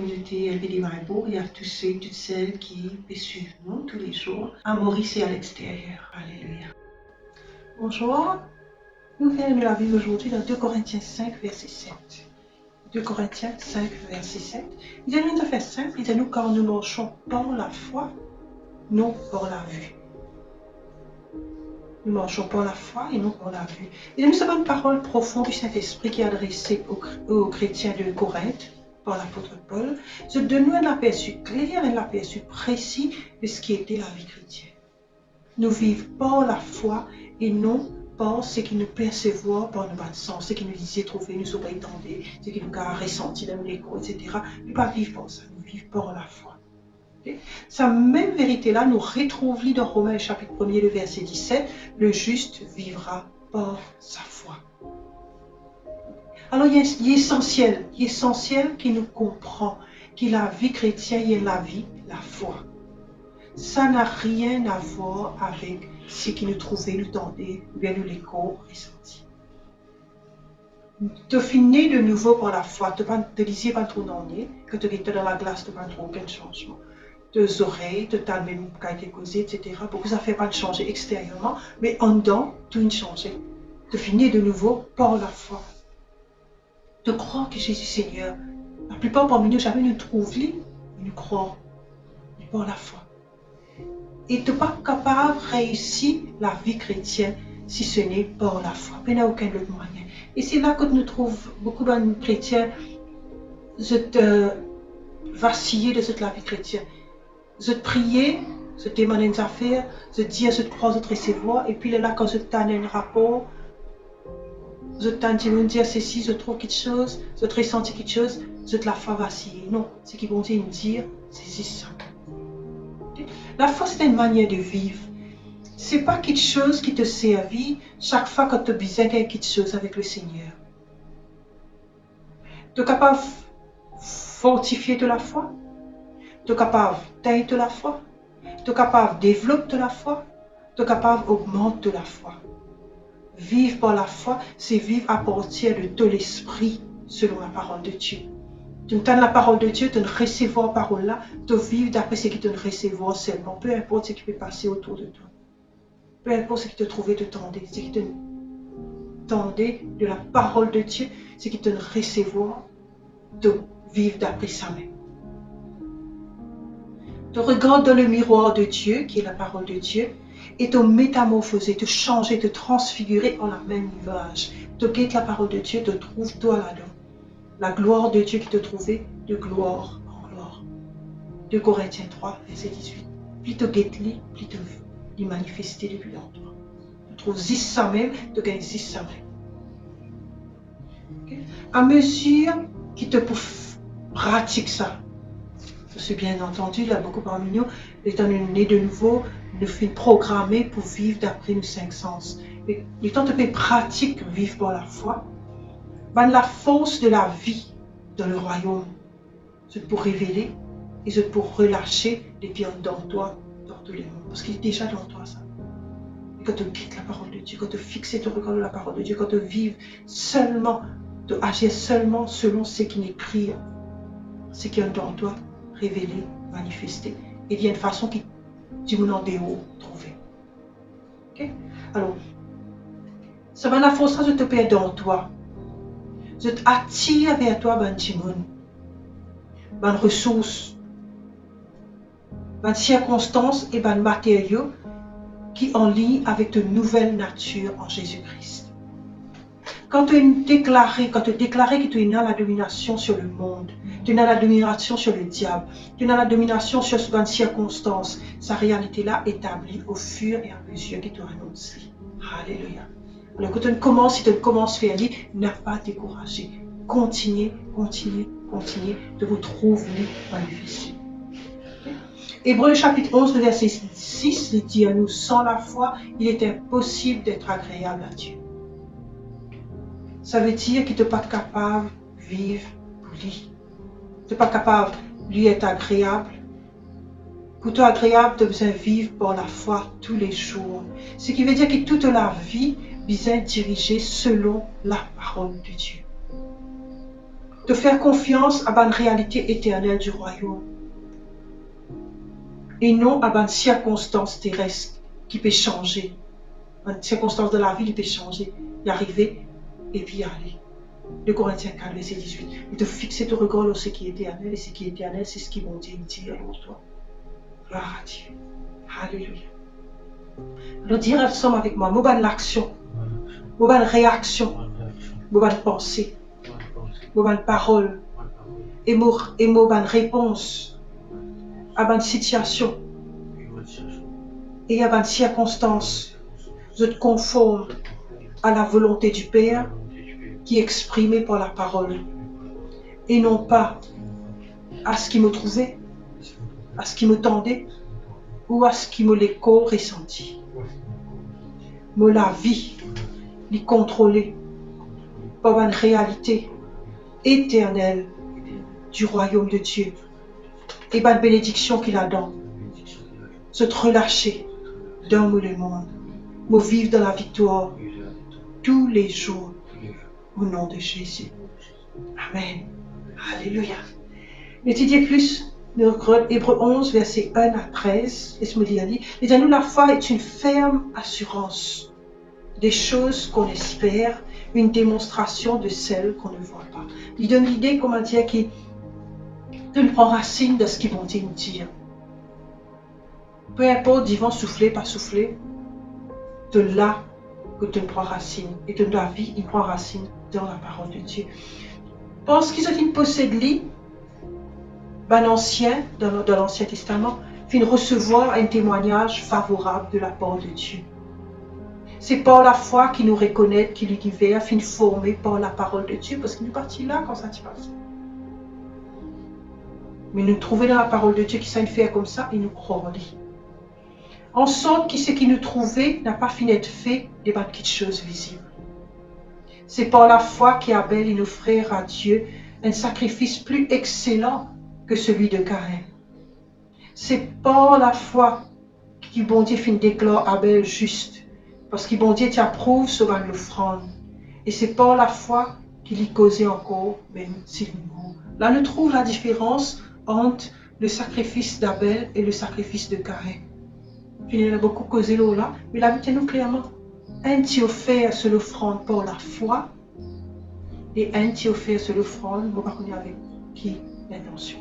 communauté LBD Maribor et à tous ceux et toutes celles qui suivent nous tous les jours à Maurice et à l'extérieur. Alléluia. Bonjour. Nous venons la Bible aujourd'hui dans 2 Corinthiens 5, verset 7. 2 Corinthiens 5, verset 7. Il est tout à fait simple. Il dit nous car nous marchons par la foi, non par la vue. Nous marchons par la foi et non par la vue. Et nous avons une parole profonde du Saint-Esprit qui est adressée aux chrétiens de Corinthe par l'apôtre Paul. Je donne un aperçu clair, un aperçu précis de ce qui était la vie chrétienne. Nous vivons par la foi et non par ce qui nous percevons par nos bas sens, ce qui nous disait trouver, nous sommes étendus, ce qui nous a ressenti dans l'écho, etc. Nous ne pas vivre par ça, nous vivons par la foi. Sa même vérité-là nous retrouve dans Romains chapitre 1er, le verset 17, le juste vivra par sa foi. Alors il est essentiel qu'il nous comprend que la vie chrétienne est la vie, la foi. Ça n'a rien à voir avec ce qui nous trouvait, nous tendait, ou bien nous l'écho ressenti. Tu finis de nouveau par la foi, tu ne disais pas trop dans le nez, que tu étais dans la glace, tu n'as pas trop aucun changement. Tes oreilles, tu as même qu'à été causé, etc. Beaucoup ça ne fait pas de changer extérieurement, mais en dedans, tout a changé. Tu finis de nouveau par la foi. Tu crois que Jésus Seigneur, la plupart parmi nous, jamais nous trouvent lui, nous croient par la foi. Et tu n'es pas capable de réussir la vie chrétienne si ce n'est par la foi. Il n'y a aucun autre moyen. Et c'est là que nous trouvons beaucoup de chrétiens vaciller de cette la vie chrétienne. Je te prier, je te demander une affaire, je te dire, je te crois, je te recevoir, et puis là, quand je te donne un rapport, je te dire ceci, je trouve quelque chose, je te ressens quelque chose, je te la fais vaciller. Non, ce qui vont me dire, c'est ça. La foi, c'est une manière de vivre. Ce n'est pas quelque chose qui te servit chaque fois que tu as besoin de quelque chose avec le Seigneur. Tu es capable de fortifier de la foi. Tu es capable d'aider de la foi. Tu es capable de développer de la foi. Tu es capable d'augmenter de la foi. Vivre par la foi, c'est vivre à partir de ton esprit selon la parole de Dieu. Tu entends la parole de Dieu, tu ne recevoir la parole là, tu vivre d'après ce qui te recevoir seulement, peu importe ce qui peut passer autour de toi. Peu importe ce qui te trouvait de tendait, ce qui te tendait de la parole de Dieu, ce qui te recevoir, de vivre d'après ça même. Tu regardes dans le miroir de Dieu, qui est la parole de Dieu, et te métamorphoser, te changer, te transfigurer en la même image. Tu guettes la parole de Dieu, te trouves toi là-dedans. La gloire de Dieu qui te trouvait de gloire en gloire. 2 Corinthiens 3, verset 18. Plus tu guettes-les, plus tu les manifester depuis dans toi. Tu trouves ça même, tu gagnes ça même. Okay? À mesure que tu pratiques ça, je suis bien entendu, là, beaucoup parmi nous, étant né de nouveau, nous sommes programmés pour vivre d'après nos 5 sens. Et étant tu pratique vivre par la foi, la force de la vie dans le royaume, c'est pour révéler et c'est pour relâcher les pieds dans toi, dans tous les mondes. Parce qu'il est déjà dans toi ça. Et quand tu quittes la parole de Dieu, quand tu fixes ton regard sur la parole de Dieu, quand tu vives seulement, tu agis seulement selon ce qui est écrit, ce qui est dans toi, révélé, manifesté. Et il y a une façon qui tu m'en en déo trouver. Ok? Alors, ça va la force de te perdre dans toi. Je t'attire vers toi, ben timon, ben ressources, ben circonstances et ben matériaux qui en lient avec ta nouvelle nature en Jésus-Christ. Quand tu déclares que tu es dans la domination sur le monde, tu es dans la domination sur le diable, tu es dans la domination sur une circonstance, sa réalité-là établie au fur et à mesure que tu annonces. Alléluia. Alors, quand tu commences à faire lire, n'as pas découragé. Continuez de vous trouver manifesté. Hébreux chapitre 11, verset 6, il dit à nous, sans la foi, il est impossible d'être agréable à Dieu. Ça veut dire qu'il n'est pas capable de vivre pour lui. Tu n'es pas capable de lui être agréable. Pour toi agréable, tu as besoin de vivre par la foi tous les jours. Ce qui veut dire que toute la vie, besoin de diriger selon la parole de Dieu. de faire confiance à une réalité éternelle du royaume et non à une circonstance terrestre qui peut changer. Une circonstance de la vie qui peut changer, y arriver et puis y aller. 2 Corinthiens 4, verset 18. Et de fixer ton regard sur ce qui est éternel, et ce qui est éternel, c'est ce qui vont Dieu dire pour toi. Gloire à Dieu. Alléluia. Alors dire ensemble avec moi, moi l'action, moi réaction, moi pensée, moi parole, et moi réponse à une situation et à une circonstance. Je te conforme à la volonté du Père qui est exprimée par la parole et non pas à ce qui me trouvait, à ce qui me tendait ou à ce qui me l'écho ressenti. Me la vie, l'y contrôler par une réalité éternelle du royaume de Dieu et par une bénédiction qu'il a dans. Se relâcher dans le monde, me vivre dans la victoire tous les jours au nom de Jésus. Amen. Alléluia. L'étudier plus, Hébreux 11, verset 1 à 13, et me dit, et nous la foi est une ferme assurance des choses qu'on espère, une démonstration de celles qu'on ne voit pas. Il donne l'idée, comment dire, qui prend racine de ce qu'ils vont dire. Peu importe, ils vont souffler, pas souffler, de là que tu prends racine. Et de la vie, il prend racine dans la parole de Dieu. Parce qu'ils ont une possède-lit, dans l'Ancien Testament, fin recevoir un témoignage favorable de la part de Dieu. C'est par la foi qu'il nous reconnaît, qu'il est divers, fin formé par la parole de Dieu, parce qu'il est parti là quand ça se passe. Mais nous trouvons dans la parole de Dieu qui s'est fait comme ça, et nous croyons. En sorte que ce qui nous trouvait n'a pas fini d'être fait des petites choses visibles. C'est par la foi qu'Abel et nos frères à Dieu un sacrifice plus excellent que celui de Caïn. C'est par la foi que bon Dieu finit déclare Abel juste, parce que bon Dieu t'approuve sur l'offrande. Et c'est par la foi qu'il y causait encore, même s'il mourut. Là, nous trouvons la différence entre le sacrifice d'Abel et le sacrifice de Caïn. Il y a beaucoup causé là, mais la vie nous clairement. Un qui offert sur l'offrande par la foi, et un qui offert sur l'offrande, vous ne connaissez avec qui l'intention.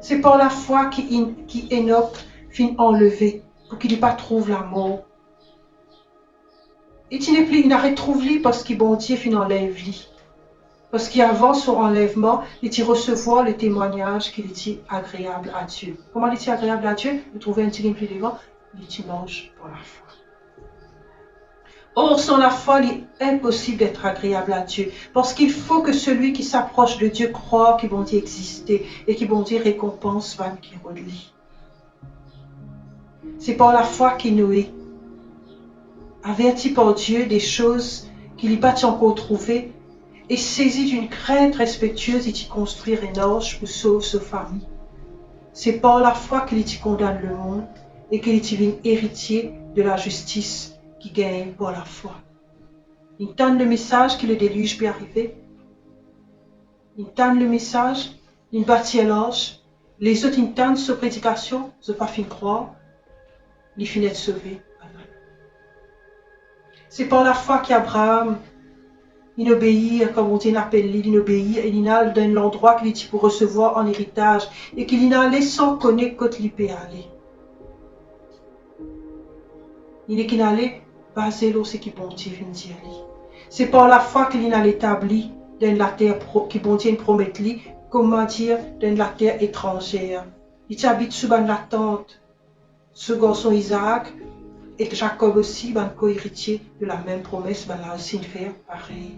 C'est par la foi qu'Enoch finit enlevé, pour qu'il ne pas trouve la mort. Et il n'arrête trouve lui parce que bon Dieu finit enlève lui. Parce qu'avant son enlèvement, il recevoir le témoignage qu'il était agréable à Dieu. Comment il était agréable à Dieu? Vous trouvez un petit plus devant, il mange pour la foi. Or, sans la foi, il est impossible d'être agréable à Dieu. Parce qu'il faut que celui qui s'approche de Dieu croit qu'il bon Dieu exister et qu'il bon Dieu récompense van qui relie. C'est par la foi qu'il Noé, averti par Dieu des choses qu'il n'y pas encore trouvées, et saisi d'une crainte respectueuse, il y construire un arche pour sauver sa famille. C'est par la foi qu'il y condamne le monde et qu'il est héritier de la justice qui gagne par la foi. Il donne le message que le déluge peut arriver. Il donne le message, il bâtit l'arche. Les autres, ils donnent sa prédication, ils n'ont pas fini de croire. Ils finissent de sauver. C'est par la foi qu'Abraham, il obéit, comme on dit, il appelle, il obéit, et il a donné l'endroit qu'il dit pour recevoir en héritage, et qu'il a allé sans connaître quand il peut aller. Il est qu'il allait baser là ce qui bon Dieu vient dire. C'est par la foi qu'il a établi dans la terre qui bon Dieu promet lui, comment dire, dans la terre étrangère. Il habite sous la tente, ce garçon Isaac, et Jacob aussi, ben co-héritier de la même promesse, ben là aussi il fait pareil.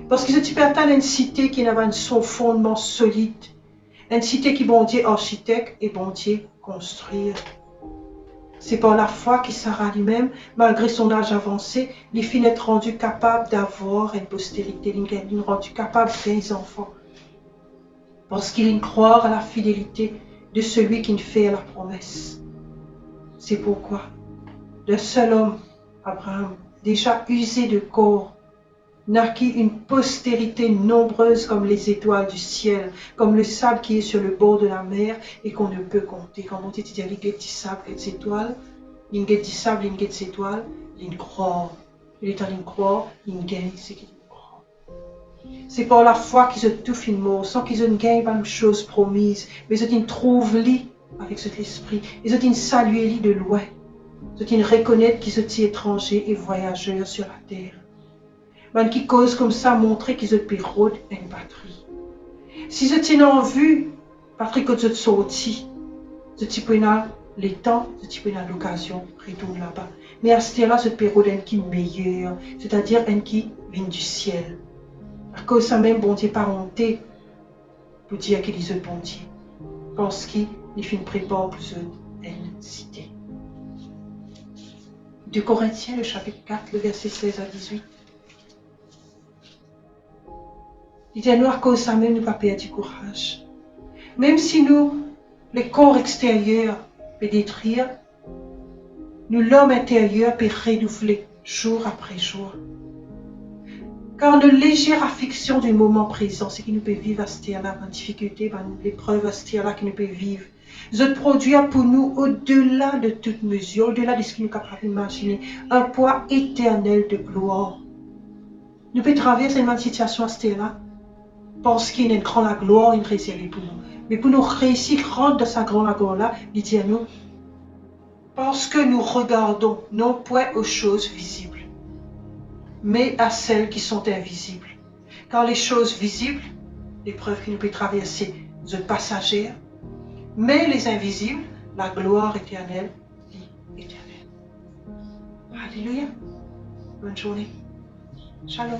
Parce que tu perds une cité qui n'a pas son fondement solide, une cité qui bon Dieu architecte et bon Dieu construire. C'est par la foi que Sarah lui-même, malgré son âge avancé, il finit d'être rendu capable d'avoir une postérité, il est rendu capable de faire des enfants. Parce qu'il croit à la fidélité de celui qui fait la promesse. C'est pourquoi le seul homme, Abraham, déjà usé de corps, naquit une postérité nombreuse comme les étoiles du ciel, comme le sable qui est sur le bord de la mer et qu'on ne peut compter. Comme on dit, il y a des sable, des étoiles, il y a des sable, il y a des étoiles, il y a une croix. Il est en une croix, il y a une gagne, c'est qu'il croit. C'est par la foi qu'ils ont tout fait mort, sans qu'ils ne gagnent pas une chose promise, mais ils trouvent lit avec cet esprit, ils ont salué lit de loin, ils reconnaissent qu'ils sont étrangers et voyageurs sur la terre. Mais qui cause comme ça montrer qu'ils ont période une patrie. Si je tiens en vue, patrie que tu sorti, je peux les temps, je peux l'occasion, retourne là-bas. Mais à ce temps-là, cette période qui est meilleure, c'est-à-dire une qui vient du ciel. À cause ça même, bon Dieu, parenté, pour dire qu'il est bon Dieu. Parce qu'il fait une prépare pour une cité. 2 Corinthiens, le chapitre 4, le verset 16 à 18. Il dit à nous, à cause ça même, nous ne pas perdre du courage. Même si nous, le corps extérieur peut détruire, nous, l'homme intérieur, peut renouveler jour après jour. Car la légère affliction du moment présent, c'est qu'il nous peut vivre à ce terre-là, en difficulté, l'épreuve à ce terre-là qu'il nous peut vivre. Je produis pour nous, au-delà de toute mesure, au-delà de ce que nous sommes capables d'imaginer, un poids éternel de gloire. Nous pouvons traverser une situation à ce terre-là, parce qu'il y a une grande gloire, une réserve pour nous. Mais pour nous réussir à rentrer dans sa grande gloire-là, il dit à nous, parce que nous regardons non point aux choses visibles, mais à celles qui sont invisibles. Car les choses visibles, l'épreuve qui nous peut traverser, sont passagères, mais les invisibles, la gloire éternelle, vie éternelle. Alléluia. Bonne journée. Shalom.